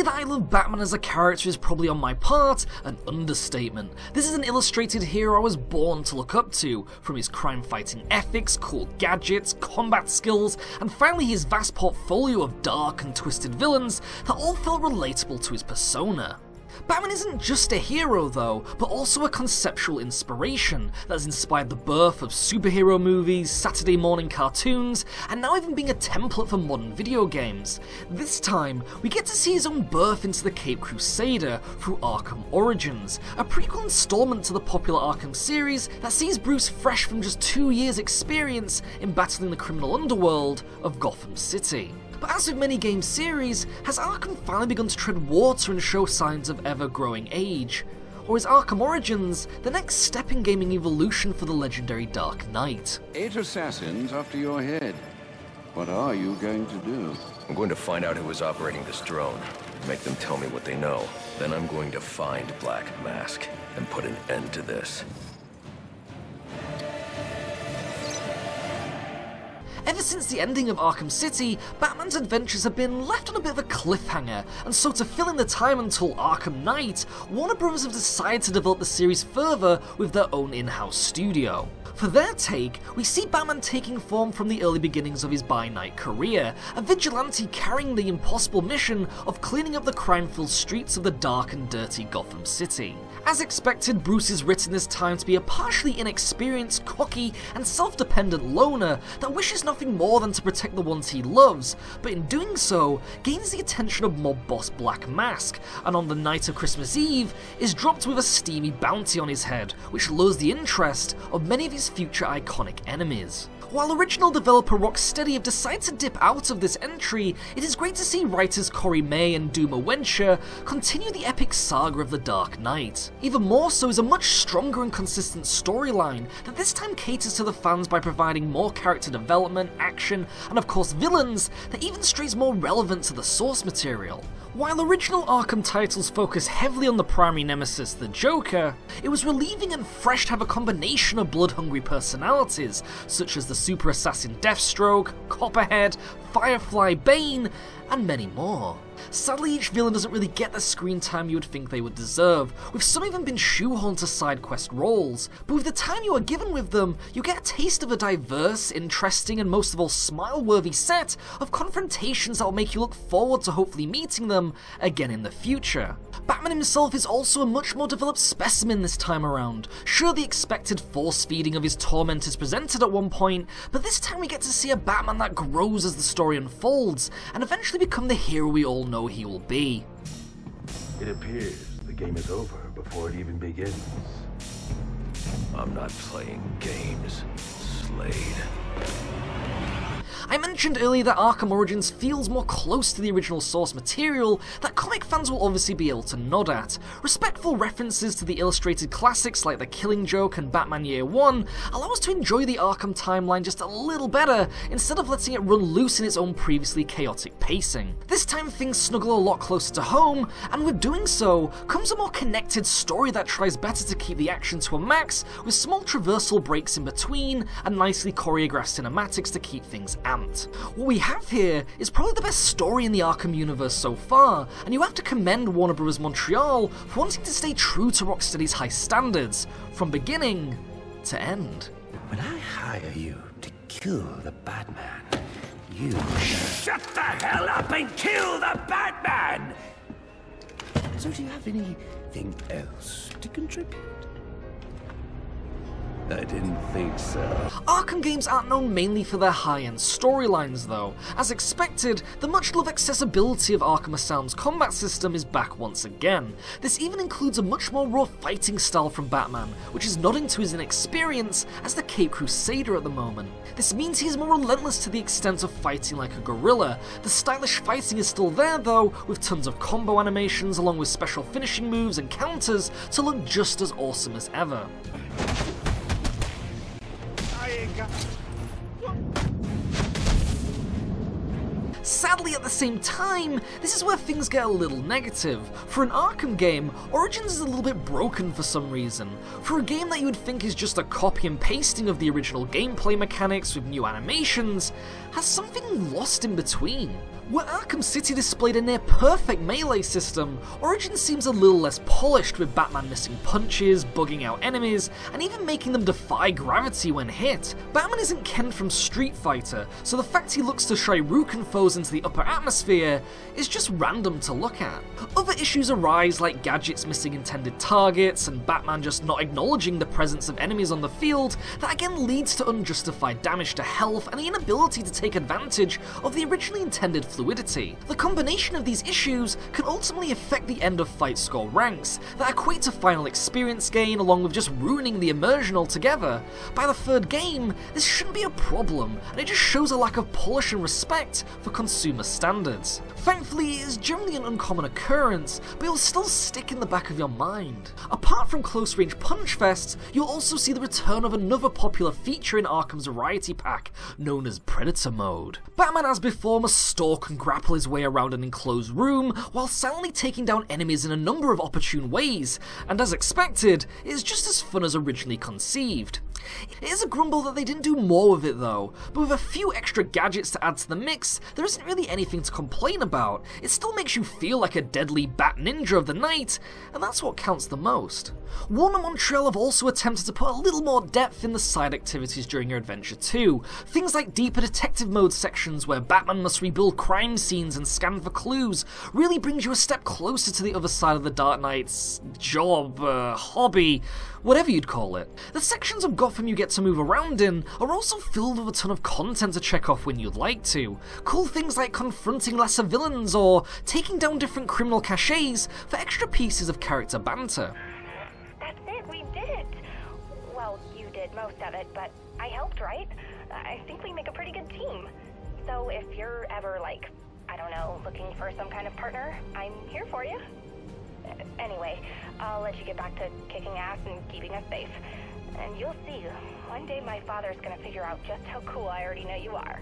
that I love Batman as a character is probably on my part an understatement. This is an illustrated hero I was born to look up to, from his crime-fighting ethics, cool gadgets, combat skills, and finally his vast portfolio of dark and twisted villains that all felt relatable to his persona. Batman isn't just a hero though, but also a conceptual inspiration that has inspired the birth of superhero movies, Saturday morning cartoons, and now even being a template for modern video games. This time, we get to see his own birth into the Caped Crusader through Arkham Origins, a prequel installment to the popular Arkham series that sees Bruce fresh from just 2 years' experience in battling the criminal underworld of Gotham City. But as with many game series, has Arkham finally begun to tread water and show signs of ever-growing age? Or is Arkham Origins the next step in gaming evolution for the legendary Dark Knight? 8 assassins after your head. What are you going to do? I'm going to find out who is operating this drone, make them tell me what they know. Then I'm going to find Black Mask and put an end to this. Ever since the ending of Arkham City, Batman's adventures have been left on a bit of a cliffhanger, and so to fill in the time until Arkham Knight, Warner Bros. Have decided to develop the series further with their own in-house studio. For their take, we see Batman taking form from the early beginnings of his by-night career, a vigilante carrying the impossible mission of cleaning up the crime-filled streets of the dark and dirty Gotham City. As expected, Bruce is written this time to be a partially inexperienced, cocky, and self-dependent loner that wishes nothing more than to protect the ones he loves, but in doing so, gains the attention of mob boss Black Mask, and on the night of Christmas Eve, is dropped with a steamy bounty on his head, which lures the interest of many of his future iconic enemies. While original developer Rocksteady have decided to dip out of this entry, it is great to see writers Corey May and Duma Wencher continue the epic saga of the Dark Knight. Even more so is a much stronger and consistent storyline that this time caters to the fans by providing more character development, action, and of course villains that even strays more relevant to the source material. While original Arkham titles focus heavily on the primary nemesis, the Joker, it was relieving and fresh to have a combination of blood-hungry personalities, such as the super assassin Deathstroke, Copperhead, Firefly, Bane, and many more. Sadly, each villain doesn't really get the screen time you would think they would deserve, with some even been shoehorned to side quest roles, but with the time you are given with them, you get a taste of a diverse, interesting, and most of all smile-worthy set of confrontations that will make you look forward to hopefully meeting them again in the future. Batman himself is also a much more developed specimen this time around. Sure, the expected force-feeding of his torment is presented at one point, but this time we get to see a Batman that grows as the story unfolds, and eventually become the hero we all know he will be. It appears the game is over before it even begins. I'm not playing games, Slade. I mentioned earlier that Arkham Origins feels more close to the original source material that comic fans will obviously be able to nod at. Respectful references to the illustrated classics like The Killing Joke and Batman Year One allow us to enjoy the Arkham timeline just a little better instead of letting it run loose in its own previously chaotic pacing. This time things snuggle a lot closer to home, and with doing so comes a more connected story that tries better to keep the action to a max with small traversal breaks in between and nicely choreographed cinematics to keep things amped. What we have here is probably the best story in the Arkham Universe so far, and you have to commend Warner Bros. Montreal for wanting to stay true to Rocksteady's high standards, from beginning to end. When I hire you to kill the Batman, you shut the hell up and kill the Batman! So do you have anything else to contribute? I didn't think so. Arkham games aren't known mainly for their high-end storylines though. As expected, the much-loved accessibility of Arkham Asylum's combat system is back once again. This even includes a much more raw fighting style from Batman, which is nodding to his inexperience as the Caped Crusader at the moment. This means he is more relentless to the extent of fighting like a gorilla. The stylish fighting is still there though, with tons of combo animations along with special finishing moves and counters to look just as awesome as ever. Sadly, at the same time, this is where things get a little negative. For an Arkham game, Origins is a little bit broken for some reason. For a game that you would think is just a copy and pasting of the original gameplay mechanics with new animations, has something lost in between. Where Arkham City displayed a near-perfect melee system, Origins seems a little less polished, with Batman missing punches, bugging out enemies, and even making them defy gravity when hit. Batman isn't Ken from Street Fighter, so the fact he looks to Shuriken foes into the upper atmosphere is just random to look at. Other issues arise, like gadgets missing intended targets, and Batman just not acknowledging the presence of enemies on the field, that again leads to unjustified damage to health and the inability to take advantage of the originally intended fluidity. The combination of these issues can ultimately affect the end of fight score ranks that equate to final experience gain, along with just ruining the immersion altogether. By the third game, this shouldn't be a problem, and it just shows a lack of polish and respect for consumer standards. Thankfully, it is generally an uncommon occurrence, but it will still stick in the back of your mind. Apart from close-range punch fests, you'll also see the return of another popular feature in Arkham's Variety Pack, known as Predator Mode. Batman, as before, must stalk and grapple his way around an enclosed room, while silently taking down enemies in a number of opportune ways, and as expected, it is just as fun as originally conceived. It is a grumble that they didn't do more with it though, but with a few extra gadgets to add to the mix, there isn't really anything to complain about. It still makes you feel like a deadly bat ninja of the night, and that's what counts the most. Warner Montreal have also attempted to put a little more depth in the side activities during your adventure too. Things like deeper detective mode sections where Batman must rebuild crime scenes and scan for clues really brings you a step closer to the other side of the Dark Knight's job, hobby, whatever you'd call it. The sections of Gotham you get to move around in are also filled with a ton of content to check off when you'd like to. Cool things like confronting lesser villains or taking down different criminal cachets for extra pieces of character banter. That's it, we did it! Well, you did most of it, but I helped, right? I think we make a pretty good team. So if you're ever, like, I don't know, looking for some kind of partner, I'm here for you. Anyway, I'll let you get back to kicking ass and keeping us safe. And you'll see, one day my father's gonna figure out just how cool I already know you are.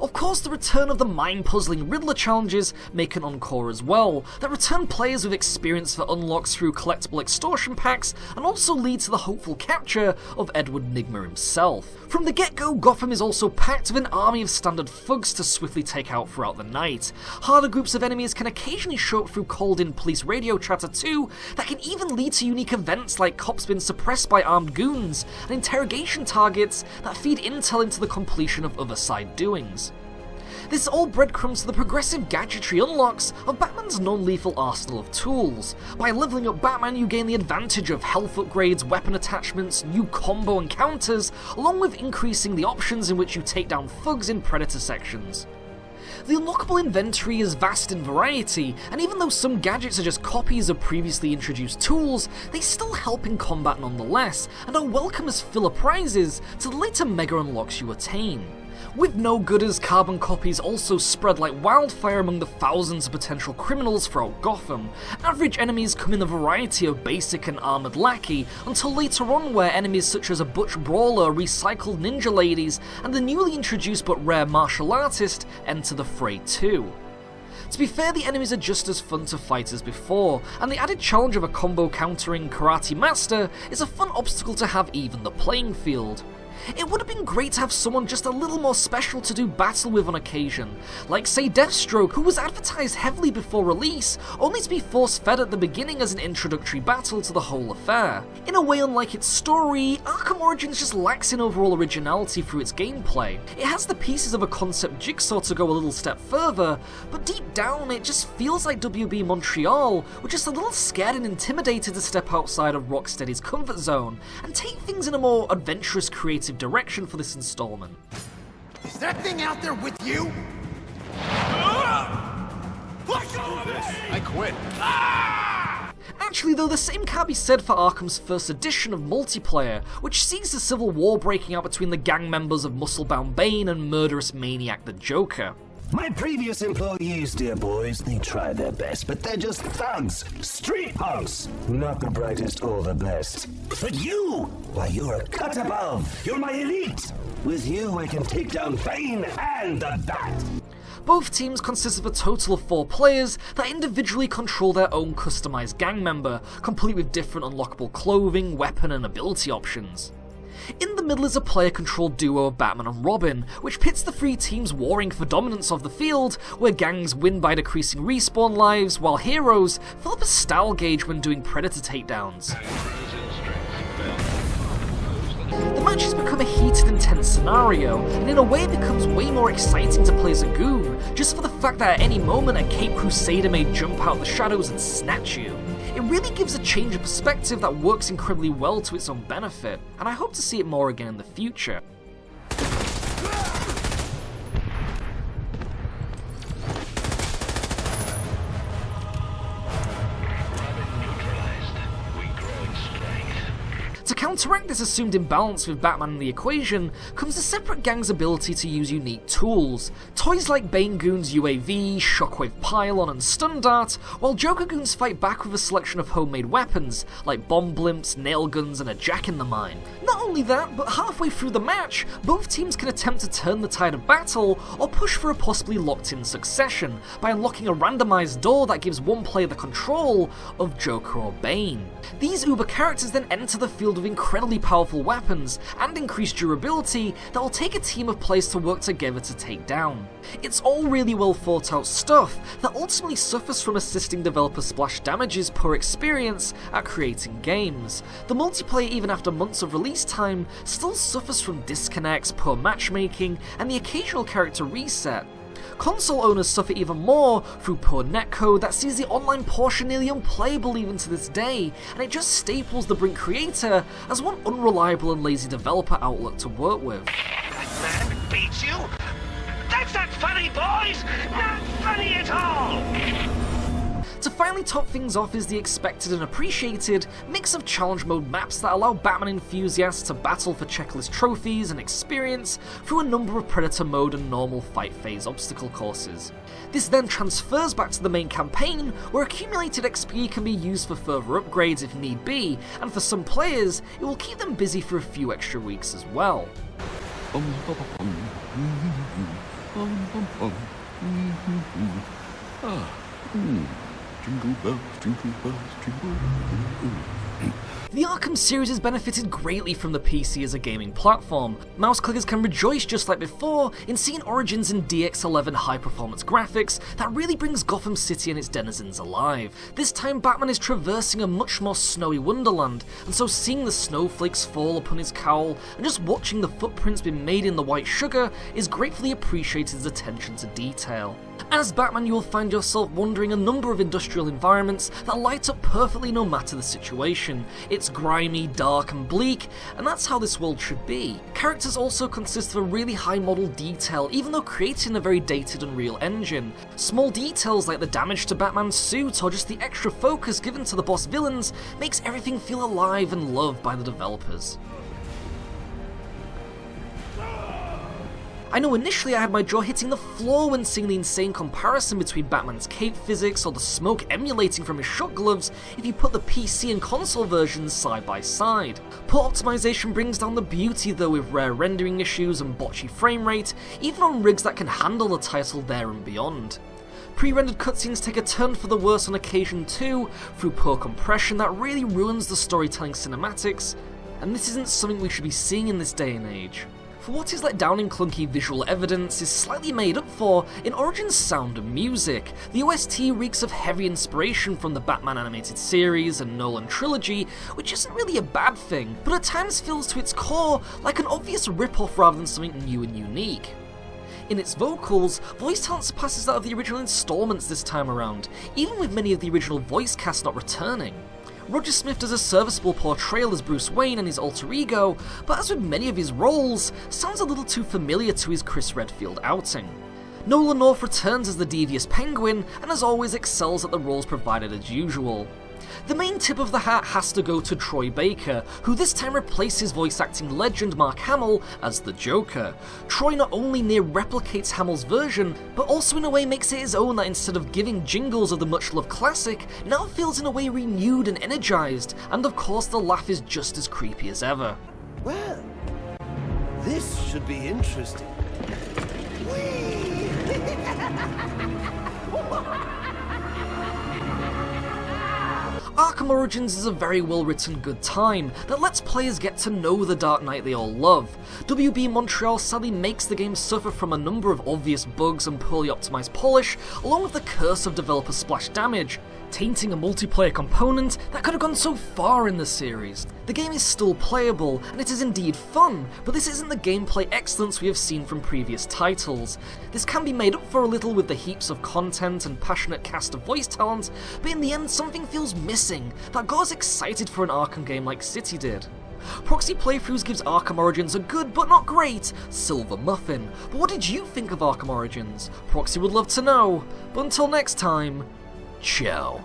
Of course, the return of the mind-puzzling Riddler challenges make an encore as well, that return players with experience for unlocks through collectible extortion packs, and also lead to the hopeful capture of Edward Nygma himself. From the get-go, Gotham is also packed with an army of standard thugs to swiftly take out throughout the night. Harder groups of enemies can occasionally show up through called-in police radio chatter too, that can even lead to unique events like cops being suppressed by armed goons, and interrogation targets that feed intel into the completion of other side doings. This is all breadcrumbs to the progressive gadgetry unlocks of Batman's non-lethal arsenal of tools. By leveling up Batman, you gain the advantage of health upgrades, weapon attachments, new combo encounters, along with increasing the options in which you take down thugs in Predator sections. The unlockable inventory is vast in variety, and even though some gadgets are just copies of previously introduced tools, they still help in combat nonetheless, and are welcome as filler prizes to the later mega unlocks you attain. With no-gooders, carbon copies also spread like wildfire among the thousands of potential criminals throughout Gotham. Average enemies come in a variety of basic and armoured lackey, until later on where enemies such as a butch brawler, recycled ninja ladies, and the newly introduced but rare martial artist enter the fray too. To be fair, the enemies are just as fun to fight as before, and the added challenge of a combo countering karate master is a fun obstacle to have even the playing field. It would have been great to have someone just a little more special to do battle with on occasion, like say Deathstroke, who was advertised heavily before release, only to be force-fed at the beginning as an introductory battle to the whole affair. In a way unlike its story, Arkham Origins just lacks in overall originality through its gameplay. It has the pieces of a concept jigsaw to go a little step further, but deep down it just feels like WB Montreal were just a little scared and intimidated to step outside of Rocksteady's comfort zone, and take things in a more adventurous, creative direction for this installment. Is that thing out there with you? I quit. Actually though, the same can't be said for Arkham's first edition of multiplayer, which sees the civil war breaking out between the gang members of Musclebound Bane and murderous maniac the Joker. My previous employees, dear boys, they try their best, but they're just thugs, street punks, not the brightest or the best. But you, why, you're a cut above. You're my elite. With you, I can take down Bane and the Bat. Both teams consist of a total of 4 players that individually control their own customized gang member, complete with different unlockable clothing, weapon, and ability options. In the middle is a player-controlled duo of Batman and Robin, which pits the three teams warring for dominance of the field, where gangs win by decreasing respawn lives, while heroes fill up a style gauge when doing Predator takedowns. The match has become a heated, intense scenario, and in a way it becomes way more exciting to play as a goon, just for the fact that at any moment a Cape Crusader may jump out the shadows and snatch you. It really gives a change of perspective that works incredibly well to its own benefit, and I hope to see it more again in the future. To counteract this assumed imbalance with Batman in the equation, comes the separate gang's ability to use unique tools. Toys like Bane Goon's UAV, Shockwave Pylon, and Stun Dart, while Joker Goons fight back with a selection of homemade weapons, like bomb blimps, nail guns, and a jack-in-the-mine. Not only that, but halfway through the match, both teams can attempt to turn the tide of battle, or push for a possibly locked-in succession, by unlocking a randomized door that gives one player the control of Joker or Bane. These Uber characters then enter the field with incredibly powerful weapons and increased durability that will take a team of players to work together to take down. It's all really well thought out stuff that ultimately suffers from assisting developers splash damages per experience at creating games. The multiplayer, even after months of release time, still suffers from disconnects, poor matchmaking, and the occasional character reset. Console owners suffer even more through poor netcode that sees the online portion nearly unplayable even to this day, and it just staples the Brink creator as one unreliable and lazy developer outlet to work with. That man beats you? That's not funny, boys! Not funny at all! To finally top things off is the expected and appreciated mix of challenge mode maps that allow Batman enthusiasts to battle for checklist trophies and experience through a number of Predator mode and normal fight phase obstacle courses. This then transfers back to the main campaign, where accumulated XP can be used for further upgrades if need be, and for some players, it will keep them busy for a few extra weeks as well. Jingle bells, jingle bells, jingle bells. The Arkham series has benefited greatly from the PC as a gaming platform. Mouse clickers can rejoice just like before in seeing Origins in DX11 high-performance graphics that really brings Gotham City and its denizens alive. This time Batman is traversing a much more snowy wonderland, and so seeing the snowflakes fall upon his cowl and just watching the footprints being made in the white sugar is gratefully appreciated as attention to detail. As Batman, you will find yourself wandering a number of industrial environments that light up perfectly no matter the situation. It's grimy, dark, and bleak, and that's how this world should be. Characters also consist of a really high model detail, even though created in a very dated Unreal Engine. Small details like the damage to Batman's suit or just the extra focus given to the boss villains makes everything feel alive and loved by the developers. I know initially I had my jaw hitting the floor when seeing the insane comparison between Batman's cape physics or the smoke emulating from his shot gloves if you put the PC and console versions side by side. Poor optimization brings down the beauty though, with rare rendering issues and botchy frame rate, even on rigs that can handle the title there and beyond. Pre-rendered cutscenes take a turn for the worse on occasion too, through poor compression that really ruins the storytelling cinematics, and this isn't something we should be seeing in this day and age. For what is let down in clunky visual evidence is slightly made up for in Origins' sound and music. The OST reeks of heavy inspiration from the Batman animated series and Nolan trilogy, which isn't really a bad thing, but at times feels to its core like an obvious rip-off rather than something new and unique. In its vocals, voice talent surpasses that of the original installments this time around, even with many of the original voice cast not returning. Roger Smith does a serviceable portrayal as Bruce Wayne and his alter ego, but as with many of his roles, sounds a little too familiar to his Chris Redfield outing. Nolan North returns as the devious Penguin, and as always excels at the roles provided as usual. The main tip of the hat has to go to Troy Baker, who this time replaces voice acting legend Mark Hamill as the Joker. Troy not only near replicates Hamill's version, but also in a way makes it his own that instead of giving jingles of the much-loved classic, now feels in a way renewed and energized, and of course the laugh is just as creepy as ever. Well, this should be interesting. Arkham Origins is a very well written good time that lets players get to know the Dark Knight they all love. WB Montreal sadly makes the game suffer from a number of obvious bugs and poorly optimised polish, along with the curse of developer splash damage, tainting a multiplayer component that could have gone so far in the series. The game is still playable, and it is indeed fun, but this isn't the gameplay excellence we have seen from previous titles. This can be made up for a little with the heaps of content and passionate cast of voice talent, but in the end something feels missing that got us excited for an Arkham game like City did. Proxy Playthroughs gives Arkham Origins a good but not great silver muffin, but what did you think of Arkham Origins? Proxy would love to know, but until next time, ciao.